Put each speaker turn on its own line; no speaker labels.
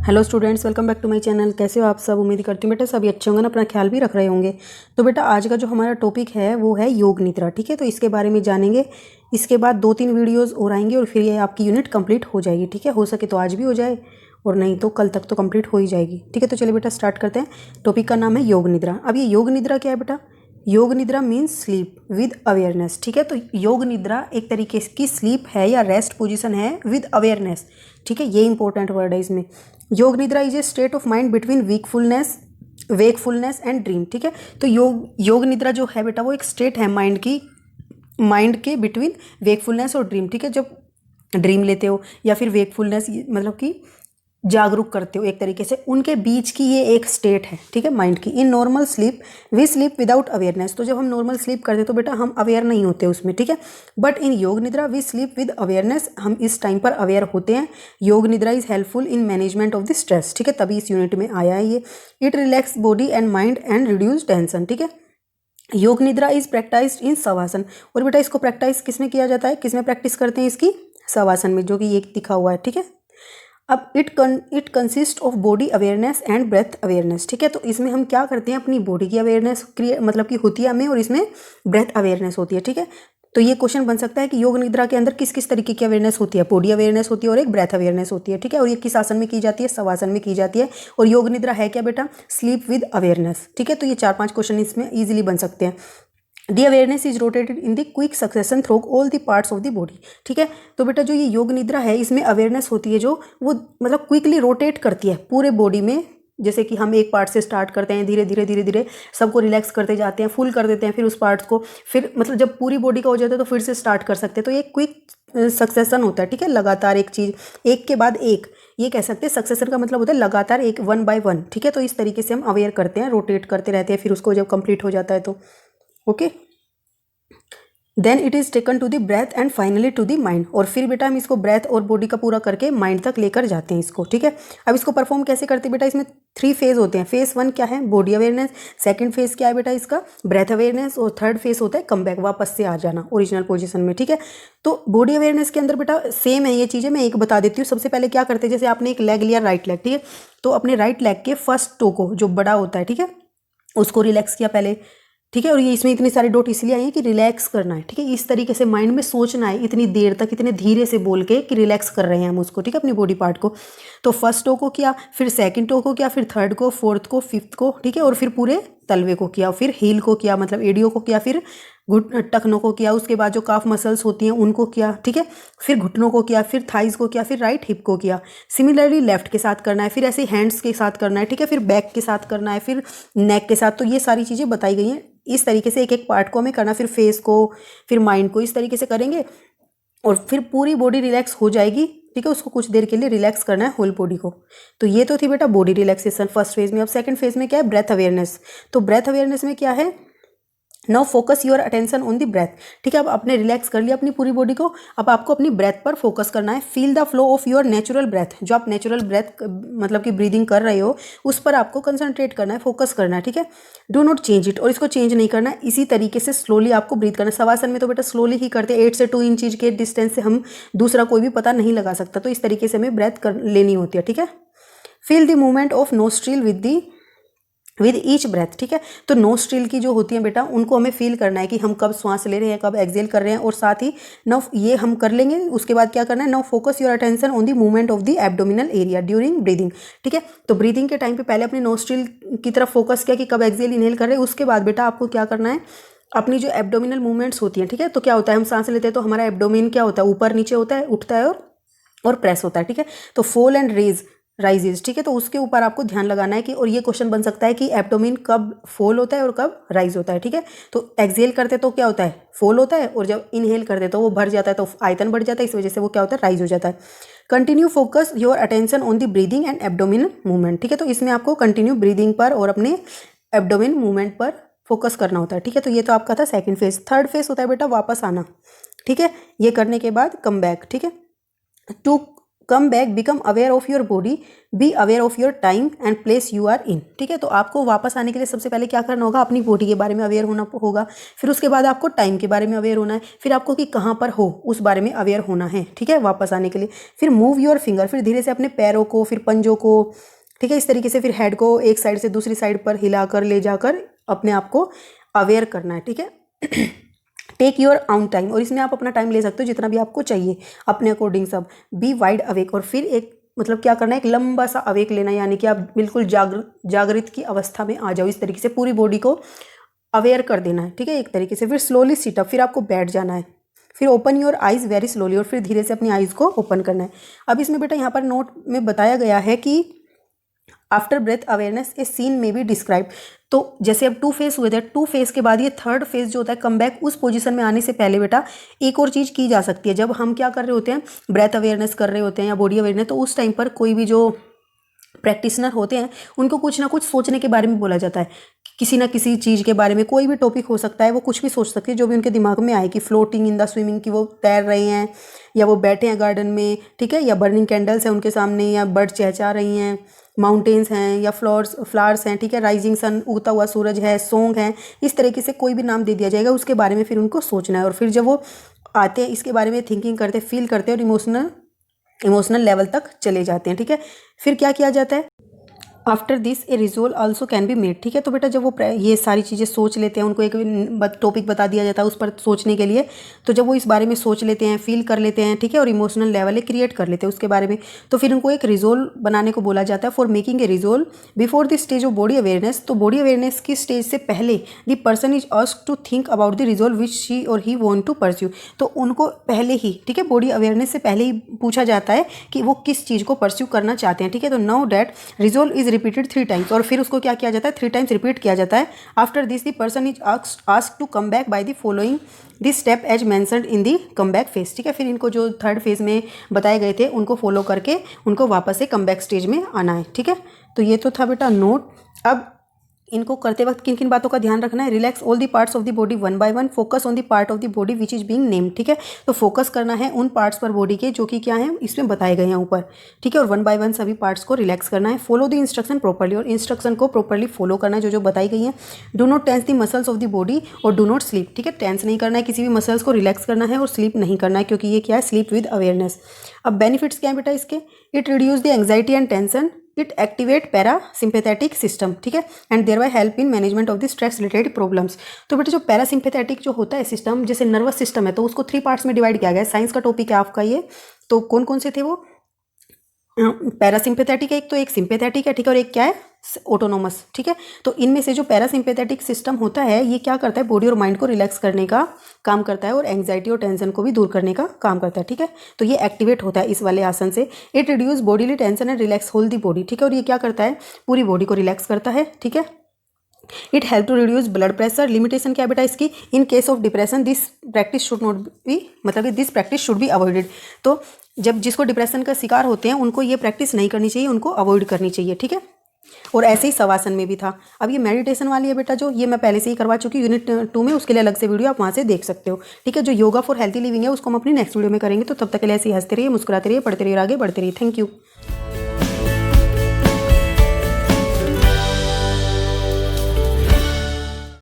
Hello students, welcome back to my channel. कैसे हो आप सब? उम्मीद करती हूँ बेटा सभी अच्छे होंगे ना, अपना ख्याल भी रख रहे होंगे। तो बेटा आज का जो हमारा टॉपिक है वो है योग निद्रा। ठीक है, तो इसके बारे में जानेंगे। इसके बाद 2-3 वीडियोस और आएंगे और फिर ये आपकी यूनिट कंप्लीट हो जाएगी। ठीक है, हो सके तो आज भी हो जाए और नहीं तो कल तक तो कंप्लीट हो ही जाएगी। ठीक है, तो चलिए बेटा स्टार्ट करते हैं। टॉपिक का नाम है योग निद्रा। अब ये योग निद्रा क्या है बेटा? योग निद्रा मीन्स स्लीप विद अवेयरनेस। ठीक है, तो योग निद्रा एक तरीके की स्लीप है या रेस्ट पोजीशन है विद अवेयरनेस। ठीक है, ये इंपॉर्टेंट वर्ड है इसमें। योग निद्रा is a state of mind between wakefulness and dream. ठीक है, तो योग निद्रा जो है बेटा वो एक स्टेट है माइंड के बिटवीन वेकफुलनेस और ड्रीम। ठीक है, जब ड्रीम लेते हो या फिर वेकफुलनेस मतलब कि जागरूक करते हो एक तरीके से, उनके बीच की ये एक स्टेट है। ठीक है, माइंड की। In normal sleep we sleep without awareness. तो जब हम नॉर्मल स्लीप करते तो बेटा हम अवेयर नहीं होते उसमें। ठीक है, बट इन योग निद्रा वी स्लीप विद अवेयरनेस। हम इस टाइम पर अवेयर होते हैं। योग निद्रा is helpful in management of the stress. ठीक है, तभी इस यूनिट में आया है ये। It relax body and mind and reduce tension. ठीक है, योग निद्रा इज प्रैक्टाइज्ड इन शवासन। और बेटा इसको प्रैक्टिस किस में किया जाता है, किस में प्रैक्टिस करते हैं इसकी? शवासन में, जो कि ये दिखा हुआ है। ठीक है, अब it consist of body awareness and breath awareness. ठीक है, तो इसमें हम क्या करते हैं, अपनी बॉडी की अवेयरनेस मतलब कि होती है हमें, और इसमें ब्रेथ अवेयरनेस होती है। ठीक है, तो ये क्वेश्चन बन सकता है कि योग निद्रा के अंदर किस किस तरीके की अवेयरनेस होती है? बॉडी अवेयरनेस होती है और एक ब्रेथ अवेयरनेस होती है। ठीक है, और ये किस आसन में की जाती है? शवासन में की जाती है। और योग निद्रा है क्या बेटा? Sleep with awareness. ठीक है, तो ये 4-5 क्वेश्चन इसमें ईजिली बन सकते हैं। The awareness is rotated in the quick succession through all the parts of the body. ठीक है, तो बेटा जो ये योग निद्रा है इसमें अवेयरनेस होती है जो वो मतलब क्विकली रोटेट करती है पूरे बॉडी में। जैसे कि हम एक पार्ट से स्टार्ट करते हैं, धीरे धीरे धीरे धीरे सबको रिलैक्स करते जाते हैं, फुल कर देते हैं, फिर उस पार्ट को फिर मतलब जब पूरी बॉडी का हो जाता है तो फिर से स्टार्ट कर सकते हैं। तो ये क्विक सक्सेशन होता है। ठीक है, लगातार एक चीज़ एक के बाद एक, ये कह सकते हैं। सक्सेशन का मतलब होता है लगातार एक, 1 by 1। ठीक है, तो इस तरीके से हम अवेयर करते हैं, रोटेट करते रहते हैं, फिर उसको जब कंप्लीट हो जाता है तो okay. Then it is taken to the breath and finally to the mind. और फिर बेटा हम इसको ब्रेथ और बॉडी का पूरा करके माइंड तक लेकर जाते हैं इसको। ठीक है, अब इसको परफॉर्म कैसे करते हैं बेटा? इसमें 3 फेज होते हैं। फेज 1 क्या है? Body awareness. सेकंड फेज क्या है बेटा इसका? Breath awareness. और थर्ड फेज होता है कम बैक, वापस से आ जाना ओरिजिनल पोजिशन में। ठीक है, तो बॉडी अवेयरनेस के अंदर बेटा सेम है ये चीज़ें, मैं एक बता देती हूँ। सबसे पहले क्या करते हैं, जैसे आपने एक लेग लिया, राइट लेग। ठीक है, तो अपने राइट लेग के फर्स्ट टो को, जो बड़ा होता है, ठीक है, उसको रिलैक्स किया पहले। ठीक है, और ये इसमें इतनी सारी डॉट इसलिए आई है कि रिलैक्स करना है। ठीक है, इस तरीके से माइंड में सोचना है इतनी देर तक, इतने धीरे से बोल के कि रिलैक्स कर रहे हैं हम उसको। ठीक है, अपनी बॉडी पार्ट को। तो फर्स्ट टो को किया, फिर सेकंड टो को किया, फिर थर्ड को, फोर्थ को, फिफ्थ को। ठीक है, और फिर पूरे तलवे को किया, फिर हील को किया मतलब एडियो को किया, फिर टखनों को किया, उसके बाद जो काफ मसल्स होती हैं उनको किया। ठीक है, फिर घुटनों को किया, फिर थाइज को किया, फिर राइट हिप को किया। सिमिलरली लेफ्ट के साथ करना है, फिर ऐसे हैंड्स के साथ करना है। ठीक है, फिर बैक के साथ करना है, फिर नेक के साथ। तो ये सारी चीज़ें बताई गई हैं, इस तरीके से एक एक पार्ट को हमें करना। फिर फेस को, फिर माइंड को, इस तरीके से करेंगे और फिर पूरी बॉडी रिलैक्स हो जाएगी। ठीक है, उसको कुछ देर के लिए रिलैक्स करना है होल बॉडी को। तो ये तो थी बेटा बॉडी रिलैक्सेशन फर्स्ट फेज में। अब सेकंड फेज में क्या है? Breath awareness. तो ब्रेथ अवेयरनेस में क्या है? Now focus your attention on the breath. ठीक है, अब आपने रिलैक्स कर लिया अपनी पूरी बॉडी को, अब आपको अपनी ब्रेथ पर फोकस करना है। Feel the flow of your natural breath. जो आप नेचुरल ब्रेथ मतलब कि ब्रीदिंग कर रहे हो उस पर आपको कंसंट्रेट करना है, फोकस करना है। ठीक है, डू नॉट चेंज इट। और इसको चेंज नहीं करना है, इसी तरीके से स्लोली आपको ब्रीथ करना है। शवासन में तो बेटा स्लोली ही करते हैं, 8 से 2 इंच के डिस्टेंस से हम दूसरा कोई भी पता नहीं लगा सकता। तो इस तरीके से हमें ब्रेथ कर लेनी होती है। ठीक है, feel the movement of nostril with each breath. ठीक है, तो नोस्ट्रिल की जो होती है बेटा उनको हमें फील करना है कि हम कब श्वास ले रहे हैं, कब एक्सेल कर रहे हैं। और साथ ही नाउ ये हम कर लेंगे, उसके बाद क्या करना है? Now focus your attention on the movement of the abdominal area during breathing. ठीक है, तो ब्रीदिंग के टाइम पे पहले अपने नोस्ट्रिल की तरफ फोकस किया कि कब एक्सेल इनहेल कर रहे हैं। उसके बाद बेटा आपको क्या करना है? अपनी जो एब्डोमिनल मूवमेंट्स होती हैं। ठीक है, तो क्या होता है, हम सांस लेते हैं तो हमारा एब्डोमिन क्या होता है? ऊपर नीचे होता है, उठता है और प्रेस होता है। ठीक है, तो फोल एंड राइजेज। ठीक है, तो उसके ऊपर आपको ध्यान लगाना है कि, और ये क्वेश्चन बन सकता है कि एब्डोमिन कब फोल होता है और कब राइज होता है। ठीक है, तो एक्सेल करते तो क्या होता है? फोल होता है, और जब इनहेल करते तो वो भर जाता है, तो आयतन बढ़ जाता है, इस वजह से वो क्या होता है? राइज हो जाता है। Continue focus your attention on the breathing and abdominal movement. ठीक है, तो इसमें आपको कंटिन्यू ब्रीदिंग पर और अपने एब्डोमिन मूवमेंट पर फोकस करना होता है। ठीक है, तो ये तो आपका था सेकेंड फेज। थर्ड फेज होता है बेटा वापस आना। ठीक है, ये करने के बाद कम बैक। ठीक है, to come back, become aware of your body, be aware of your time and place you are in. ठीक है, तो आपको वापस आने के लिए सबसे पहले क्या करना होगा, अपनी बॉडी के बारे में अवेयर होना होगा, फिर उसके बाद आपको टाइम के बारे में अवेयर होना है, फिर आपको कि कहाँ पर हो उस बारे में अवेयर होना है। ठीक है, वापस आने के लिए फिर मूव योर फिंगर, फिर धीरे से अपने पैरों को, फिर पंजों को, ठीक है, इस तरीके से फिर हेड को एक साइड से दूसरी साइड पर हिलाकर ले जाकर अपने आप को अवेयर करना है। ठीक है, टेक योर ऑन टाइम, और इसमें आप अपना टाइम ले सकते हो जितना भी आपको चाहिए अपने अकॉर्डिंग सब। बी वाइड अवेक, और फिर एक मतलब क्या करना है, एक लंबा सा अवेक लेना, यानी कि आप बिल्कुल जागृत की अवस्था में आ जाओ, इस तरीके से पूरी बॉडी को अवेयर कर देना है। ठीक है, एक तरीके से। फिर स्लोली सिटअप, फिर आपको बैठ जाना है, फिर open your eyes very slowly, और फिर धीरे से अपनी आइज़ को ओपन करना है। अब इसमें बेटा यहाँ पर नोट में बताया गया है कि आफ्टर ब्रेथ अवेयरनेस ए सीन में बी डिस्क्राइब। तो जैसे अब 2 फेज हुए थे, 2 फेज के बाद ये 3rd फेज जो होता है कम बैक, उस पोजीशन में आने से पहले बेटा एक और चीज़ की जा सकती है। जब हम क्या कर रहे होते हैं, ब्रेथ अवेयरनेस कर रहे होते हैं या बॉडी अवेयरनेस, तो उस टाइम पर कोई भी जो प्रैक्टिशनर होते हैं उनको कुछ ना कुछ सोचने के बारे में बोला जाता है, किसी ना किसी चीज़ के बारे में, कोई भी टॉपिक हो सकता है, वो कुछ भी सोच सकते हैं जो भी उनके दिमाग में आए, कि फ्लोटिंग इन द स्विमिंग, कि वो तैर रहे हैं या वो बैठे हैं गार्डन में, ठीक है, या बर्निंग कैंडल्स हैं उनके सामने, या बर्ड चहचहा रही हैं, माउंटेन्स हैं, या फ्लावर्स हैं, ठीक है, राइजिंग सन, उगता हुआ सूरज है, सॉन्ग है, इस तरीके से कोई भी नाम दे दिया जाएगा, उसके बारे में फिर उनको सोचना है। और फिर जब वो आते हैं इसके बारे में थिंकिंग करते, फील करते हैं और इमोशनल लेवल तक चले जाते हैं। ठीक है, फिर क्या किया जाता है, after this A resolve also can be made. ठीक है, तो बेटा जब वो ये सारी चीज़ें सोच लेते हैं, उनको एक टॉपिक बता दिया जाता है उस पर सोचने के लिए, तो जब वो इस बारे में सोच लेते हैं, फील कर लेते हैं, ठीक है, और इमोशनल लेवल एक क्रिएट कर लेते हैं उसके बारे में, तो फिर उनको एक रिजोल्व बनाने को बोला जाता है। For making a resolve before the stage of body awareness, तो बॉडी अवेयरनेस की स्टेज से पहले the person is asked to think about the resolve which she or he want to pursue. तो उनको पहले ही, ठीक है, बॉडी अवेयरनेस से पहले ही पूछा जाता है कि वो किस चीज़ को परस्यू करना चाहते हैं। ठीक है, तो now that resolve is repeated 3 times, और फिर उसको क्या किया जाता है, 3 टाइम्स रिपीट किया जाता है। After this the person is asked to come back by the following this step as mentioned in the come back phase. ठीक है, फिर इनको जो 3rd फेज में बताए गए थे उनको फॉलो करके उनको वापस से कम बैक स्टेज में आना है। ठीक है, तो ये तो था बेटा नोट। अब इनको करते वक्त किन किन बातों का ध्यान रखना है, relax all the parts of the body one by one, focus on the part of the body which is being named. ठीक है, तो फोकस करना है उन पार्ट्स पर बॉडी के जो कि क्या है इसमें बताए गए हैं ऊपर। ठीक है, और 1 बाय 1 सभी पार्ट्स को रिलैक्स करना है। फॉलो द इंस्ट्रक्शन प्रॉपर्ली, और इंस्ट्रक्शन को प्रॉपर्ली फॉलो करना है जो बताई गई है। Do not tense the muscles of the body और डू नॉट स्लीप। ठीक है, टेंस नहीं करना है किसी भी मसल्स को, रिलैक्स करना है और स्लीप नहीं करना है, क्योंकि ये क्या है, स्लीप विद अवेयरनेस। अब बेनिफिट्स क्या है बेटा इसके, it reduce the anxiety and tension, it activate parasympathetic system, ठीक है, and thereby help in management of the stress related problems. तो बेटा जो पैरासिम्पैथेटिक जो होता है सिस्टम, जैसे नर्वस सिस्टम है, तो उसको 3 पार्ट्स में डिवाइड किया गया है। साइंस का टॉपिक है आपका ये, तो कौन कौन से थे वो, पैरासिम्पैथेटिक है एक, तो एक सिंपैथेटिक है, ठीक है, और एक क्या है, ऑटोनोमस। ठीक है, तो इनमें से जो पैरासिम्पैथेटिक सिस्टम होता है ये क्या करता है, बॉडी और माइंड को रिलैक्स करने का काम करता है और एंग्जाइटी और टेंशन को भी दूर करने का काम करता है। ठीक है, तो ये एक्टिवेट होता है इस वाले आसन से। It reduce bodily tension and relax whole the body. ठीक है, और ये क्या करता है, पूरी बॉडी को रिलैक्स करता है। ठीक है, it help to reduce blood pressure. Limitation क्या बेटा इसकी, in case of depression this practice should not be, मतलब कि this practice should be avoided. तो जब जिसको डिप्रेशन का शिकार होते हैं उनको ये प्रैक्टिस नहीं करनी चाहिए, उनको अवॉइड करनी चाहिए। ठीक है, और ऐसे ही शवासन में भी था। अब ये मेडिटेशन वाली है बेटा, जो ये मैं पहले से ही करवा चुकी हूँ यूनिट 2 में, उसके लिए अलग से वीडियो आप वहाँ से देख सकते हो। ठीक है, जो योगा फॉर हेल्थी लिविंग है उसको हम अपनी नेक्स्ट वीडियो में करेंगे। तो तब तक के लिए ऐसे ही हंसते रहिए, मुस्कुराते रहिए, पढ़ते रहिए, आगे बढ़ते रहिए। Thank you.